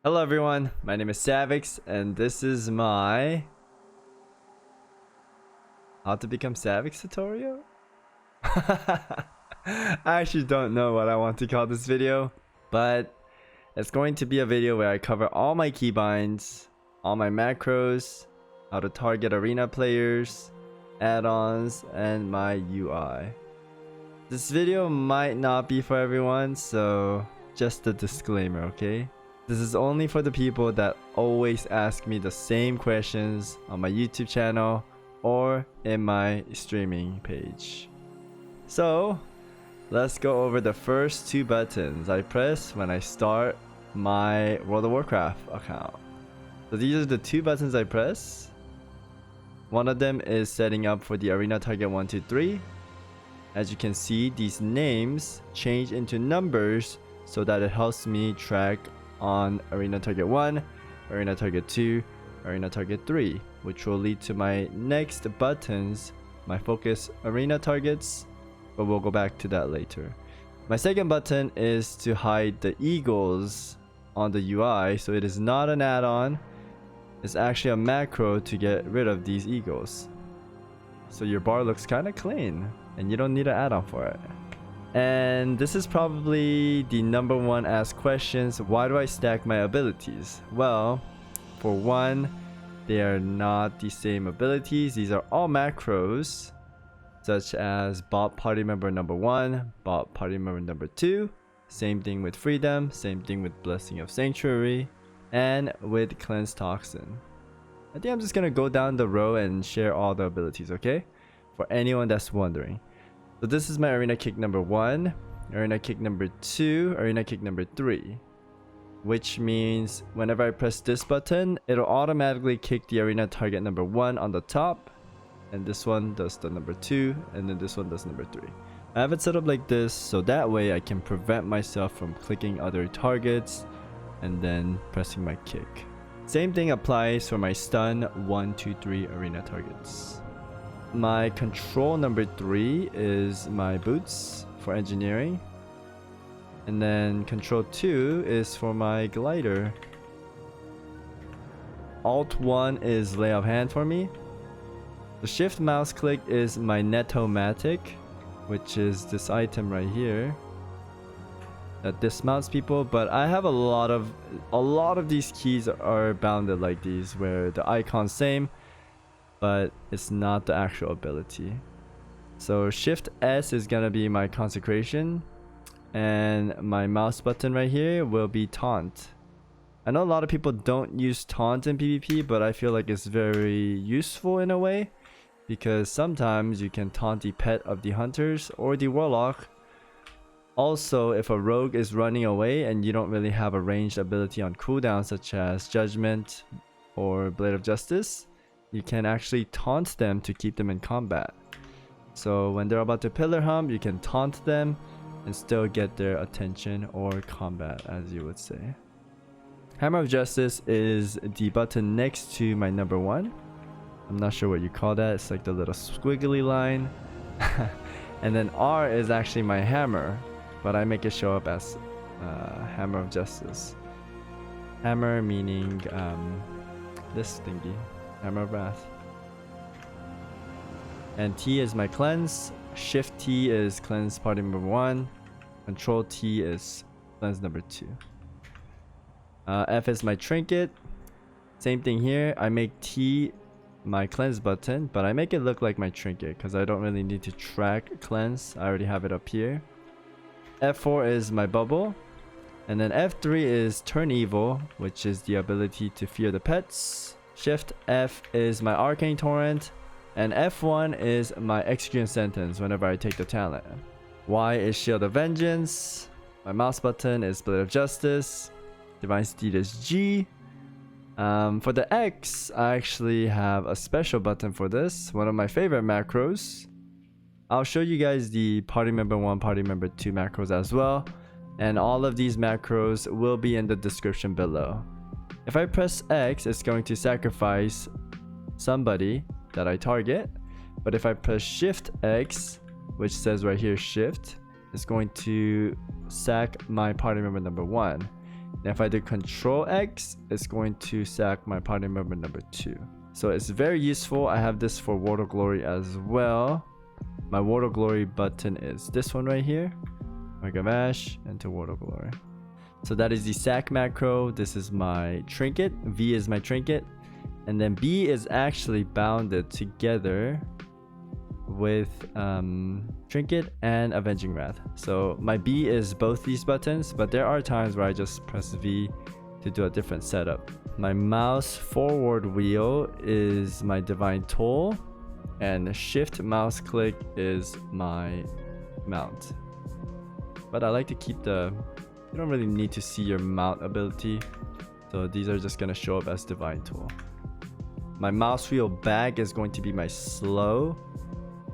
Hello everyone, my name is Savix and this is my how to become Savix tutorial? I actually don't know what I want to call this video, but it's going to be a video where I cover all my keybinds, all my macros, how to target arena players, add-ons, and my UI. This video might not be for everyone, so just a disclaimer, okay? This is only for the people that always ask me the same questions on my YouTube channel or in my streaming page. So, let's go over the first two buttons I press when I start my World of Warcraft account. So these are the two buttons I press. One of them is setting up for the arena target 1, 2, 3. As you can see, these names change into numbers so that it helps me track on arena target 1, arena target 2, arena target 3, which will lead to my next buttons, my focus arena targets, but we'll go back to that later. My second button is to hide the eagles on the UI, so it is not an add-on, it's actually a macro to get rid of these eagles. So your bar looks kind of clean and you don't need an add-on for it. And this is probably the number one asked questions. Why do I stack my abilities? Well, for one, they are not the same abilities. These are all macros, such as bot party member number 1, bot party member number 2. Same thing with freedom, same thing with blessing of sanctuary, and with cleanse toxin. I think I'm just gonna go down the row and share all the abilities, okay? For anyone that's wondering. So this is my arena kick number 1, arena kick number 2, arena kick number 3. Which means whenever I press this button, it'll automatically kick the arena target number 1 on the top. And this one does the number 2, and then this one does number 3. I have it set up like this, so that way I can prevent myself from clicking other targets and then pressing my kick. Same thing applies for my stun 1, 2, 3 arena targets. My control number 3 is my boots for engineering. And then control 2 is for my glider. Alt 1 is lay of hand for me. The shift mouse click is my Netomatic, which is this item right here that dismounts people, but I have a lot of these keys are bounded like these where the icon's same, but it's not the actual ability. So shift S is gonna be my consecration, and my mouse button right here will be taunt. I know a lot of people don't use taunt in PvP, but I feel like it's very useful in a way, because sometimes you can taunt the pet of the hunters or the warlock. Also, if a rogue is running away and you don't really have a ranged ability on cooldown such as Judgment or Blade of Justice, you can actually taunt them to keep them in combat. So when they're about to pillar hump, you can taunt them and still get their attention or combat, as you would say. Hammer of Justice is the button next to my number 1. I'm not sure what you call that. It's like the little squiggly line. And then R is actually my hammer, but I make it show up as Hammer of Justice. Hammer meaning this thingy, Hammer of Wrath. And T is my cleanse. Shift T is cleanse party number 1. Control T is cleanse number 2. F is my trinket. Same thing here. I make T my cleanse button, but I make it look like my trinket because I don't really need to track cleanse. I already have it up here. F4 is my bubble, and then F3 is turn evil, which is the ability to fear the pets. Shift F is my arcane torrent, and F1 is my execution sentence whenever I take the talent. Y is shield of vengeance. My mouse button is blade of justice. Divine steed is G. For the X, I actually have a special button for this, one of my favorite macros. I'll show you guys the party member 1, party member 2 macros as well, and all of these macros will be in the description below. If I press X, it's going to sacrifice somebody that I target, but if I press Shift X, which says right here Shift, it's going to sack my party member number 1. And if I do Control X, it's going to sack my party member number 2. So it's very useful. I have this for Ward of Glory as well. My Ward of Glory button is this one right here. Mega Mash into Ward of Glory. So that is the sack macro. This is my trinket. V is my trinket. And then B is actually bounded together with trinket and Avenging Wrath. So my B is both these buttons, but there are times where I just press V to do a different setup. My mouse forward wheel is my Divine Toll, and shift mouse click is my mount. But I like to keep you don't really need to see your mount ability, so these are just gonna show up as Divine Tool. My mouse wheel back is going to be my slow,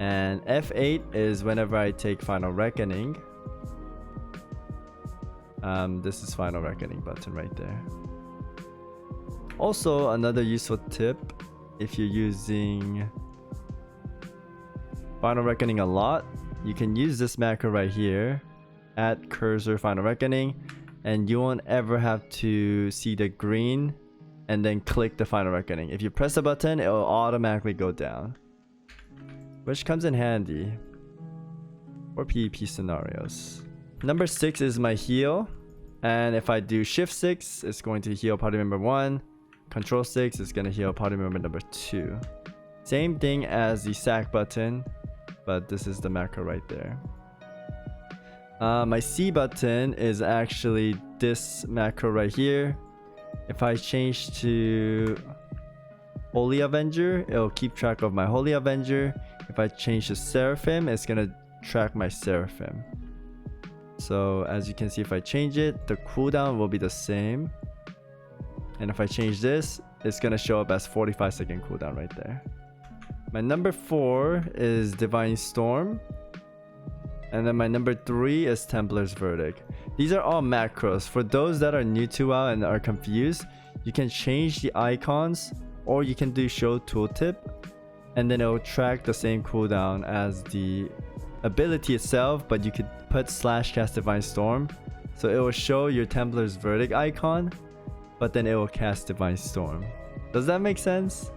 and F8 is whenever I take Final Reckoning. This is Final Reckoning button right there. Also, another useful tip, if you're using Final Reckoning a lot, you can use this macro right here, add cursor Final Reckoning, and you won't ever have to see the green and then click the Final Reckoning. If you press the button, it will automatically go down, which comes in handy for PvP scenarios. Number 6 is my heal, and if I do Shift 6, it's going to heal party member 1. Control 6 is going to heal party member number 2. Same thing as the sack button, but this is the macro right there. My C button is actually this macro right here. If I change to Holy Avenger, it'll keep track of my Holy Avenger. If I change to Seraphim, it's gonna track my Seraphim. So as you can see, if I change it, the cooldown will be the same. And if I change this, it's gonna show up as 45-second cooldown right there. My number 4 is Divine Storm. And then my number 3 is Templar's Verdict. These are all macros. For those that are new to WoW and are confused, you can change the icons, or you can do show tooltip, and then it will track the same cooldown as the ability itself, but you could put /cast Divine Storm. So it will show your Templar's Verdict icon, but then it will cast Divine Storm. Does that make sense?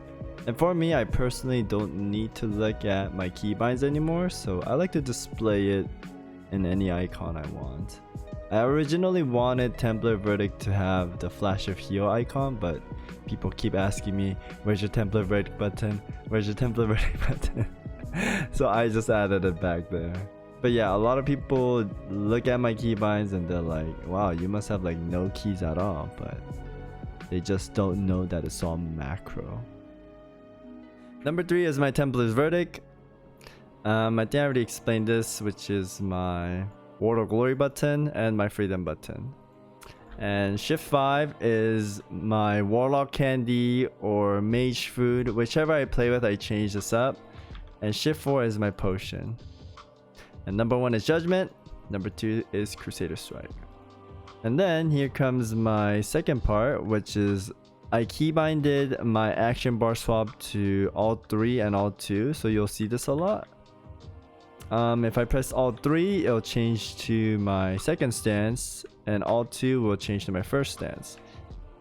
And for me, I personally don't need to look at my keybinds anymore, so I like to display it in any icon I want. I originally wanted Templar Verdict to have the Flash of Heal icon, but people keep asking me, where's your Templar Verdict button? Where's your Templar Verdict button? So I just added it back there. But yeah, a lot of people look at my keybinds and they're like, wow, you must have like no keys at all, but they just don't know that it's all macro. Number 3 is my Templar's Verdict. I think I already explained this, which is my Ward of Glory button and my Freedom button. And Shift 5 is my Warlock Candy or Mage Food. Whichever I play with, I change this up. And Shift 4 is my Potion. And number 1 is Judgment. Number 2 is Crusader Strike. And then here comes my second part, which is I keybinded my action bar swap to Alt 3 and Alt 2, so you'll see this a lot. If I press Alt 3, it'll change to my second stance, and Alt 2 will change to my first stance.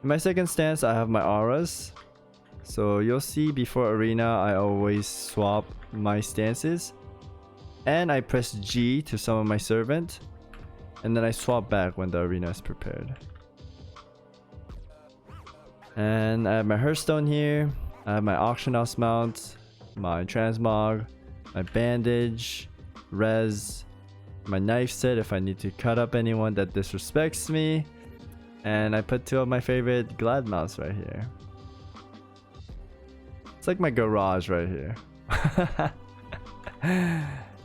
In my second stance, I have my auras. So you'll see before arena, I always swap my stances. And I press G to summon my servant, and then I swap back when the arena is prepared. And I have my Hearthstone here, I have my Auction House mount, my Transmog, my Bandage, Res, my Knife set if I need to cut up anyone that disrespects me, and I put 2 of my favorite Glad mounts right here. It's like my garage right here.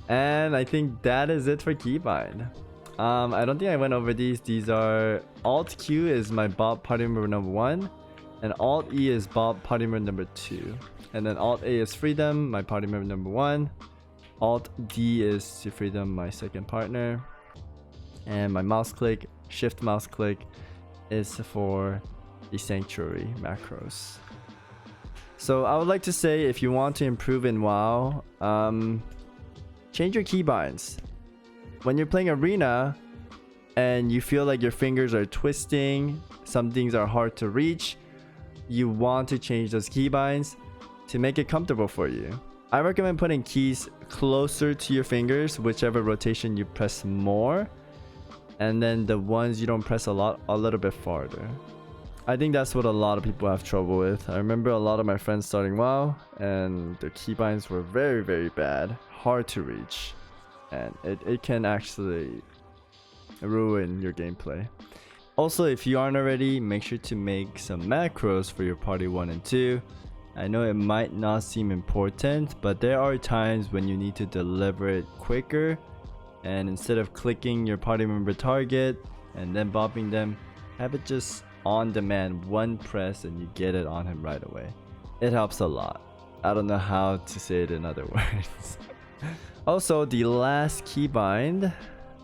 And I think that is it for Keybind. I don't think I went over these. These are Alt Q is my Bob party member number 1. And Alt E is Bob party member number 2. And then Alt A is Freedom, my party member number 1. Alt D is to Freedom, my second partner. And my mouse click, shift mouse click, is for the Sanctuary macros. So I would like to say, if you want to improve in WoW, change your keybinds. When you're playing Arena, and you feel like your fingers are twisting, some things are hard to reach, you want to change those keybinds to make it comfortable for you. I recommend putting keys closer to your fingers, whichever rotation you press more, and then the ones you don't press a lot, a little bit farther. I think that's what a lot of people have trouble with. I remember a lot of my friends starting WoW and their keybinds were very, very bad, hard to reach, and it can actually ruin your gameplay. Also, if you aren't already, make sure to make some macros for your party 1 and 2. I know it might not seem important, but there are times when you need to deliver it quicker, and instead of clicking your party member target and then bopping them, have it just on demand, one press and you get it on him right away. It helps a lot. I don't know how to say it in other words. Also, the last keybind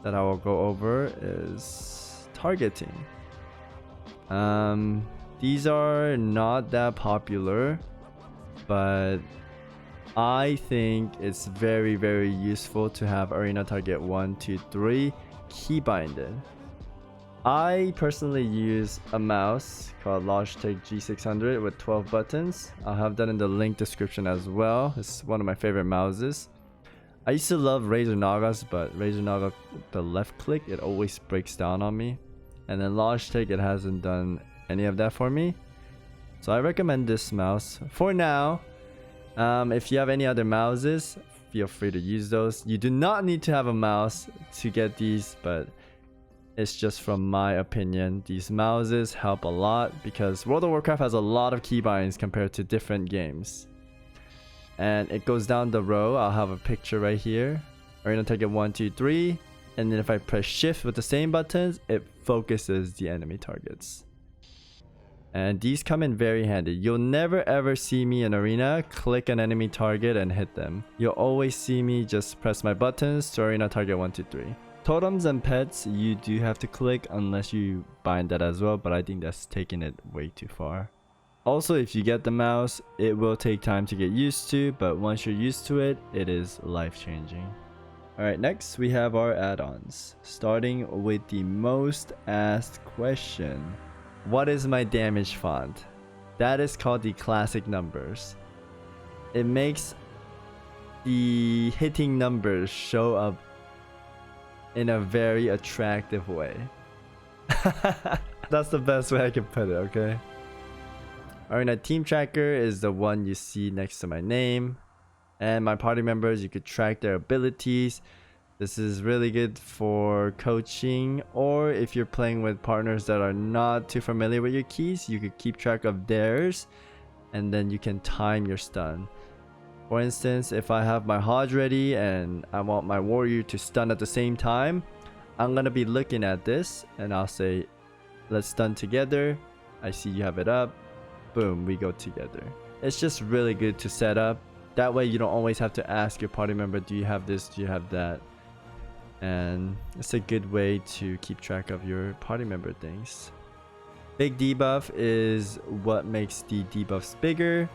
that I will go over is targeting. These are not that popular, but I think it's very, very useful to have arena target 1, 2, 3 keybinded. I personally use a mouse called Logitech G600 with 12 buttons. I'll have that in the link description as well. It's one of my favorite mouses. I used to love Razer Naga's, but Razer Naga, the left click, it always breaks down on me. And then Logitech, it hasn't done any of that for me. So I recommend this mouse for now. If you have any other mouses, feel free to use those. You do not need to have a mouse to get these, but it's just from my opinion. These mouses help a lot because World of Warcraft has a lot of keybinds compared to different games. And it goes down the row. I'll have a picture right here. Arena target 1, 2, 3. And then if I press shift with the same buttons, it focuses the enemy targets. And these come in very handy. You'll never ever see me in arena click an enemy target and hit them. You'll always see me just press my buttons to arena target 1, 2, 3. Totems and pets, you do have to click unless you bind that as well, but I think that's taking it way too far. Also, if you get the mouse, it will take time to get used to, but once you're used to it, it is life-changing. Alright, next we have our add-ons. Starting with the most asked question. What is my damage font? That is called the classic numbers. It makes the hitting numbers show up in a very attractive way. That's the best way I can put it, okay? Arena Team Tracker is the one you see next to my name. And my party members, you could track their abilities. This is really good for coaching, or if you're playing with partners that are not too familiar with your keys, you could keep track of theirs and then you can time your stun. For instance, if I have my Hodge ready and I want my warrior to stun at the same time, I'm gonna be looking at this and I'll say, let's stun together. I see you have it up. Boom, we go together. It's just really good to set up. That way you don't always have to ask your party member, do you have this, do you have that? And it's a good way to keep track of your party member things. Big debuff is what makes the debuffs bigger.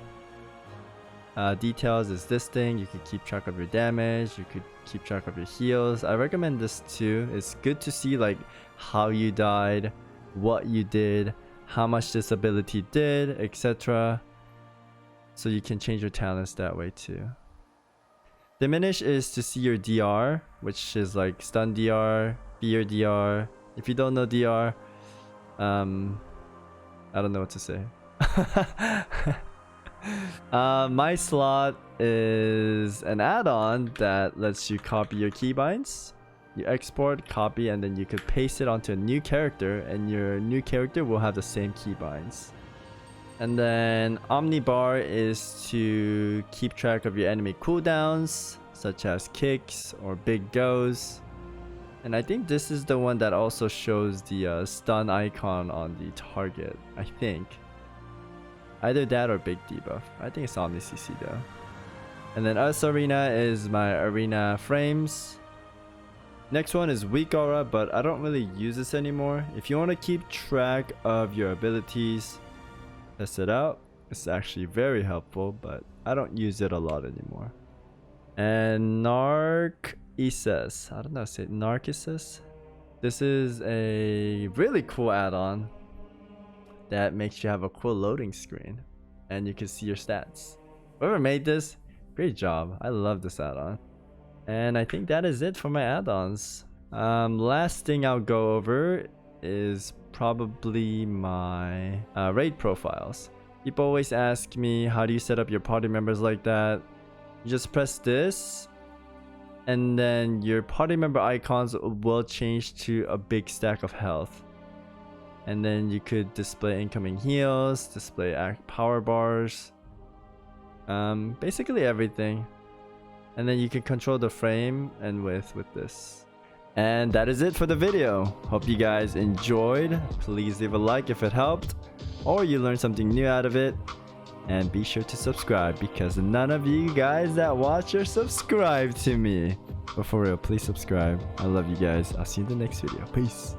Details is this thing. You could keep track of your damage, you could keep track of your heals. I recommend this too. It's good to see like how you died, what you did, how much this ability did, etc. So you can change your talents that way too. Diminish is to see your DR, which is like stun DR, fear DR. If you don't know DR, I don't know what to say. My slot is an add-on that lets you copy your keybinds. You export, copy, and then you could paste it onto a new character, and your new character will have the same keybinds. And then Omnibar is to keep track of your enemy cooldowns, such as kicks or big goes. And I think this is the one that also shows the stun icon on the target, I think. Either that or big debuff. I think it's Omni CC though. And then Us Arena is my arena frames. Next one is Weak Aura, but I don't really use this anymore. If you want to keep track of your abilities, test it out. It's actually very helpful, but I don't use it a lot anymore. And Narcissus. I don't know, say Narcissus? This is a really cool add-on that makes you have a cool loading screen and you can see your stats. Whoever made this, great job. I love this add-on. And I think that is it for my add-ons. Last thing I'll go over is probably my raid profiles. People always ask me, how do you set up your party members like that? You just press this, and then your party member icons will change to a big stack of health. And then you could display incoming heals, display power bars, basically everything. And then you can control the frame and width with this. And that is it for the video. Hope you guys enjoyed. Please leave a like if it helped, or you learned something new out of it. And be sure to subscribe, because none of you guys that watch are subscribed to me. But for real, please subscribe. I love you guys. I'll see you in the next video. Peace.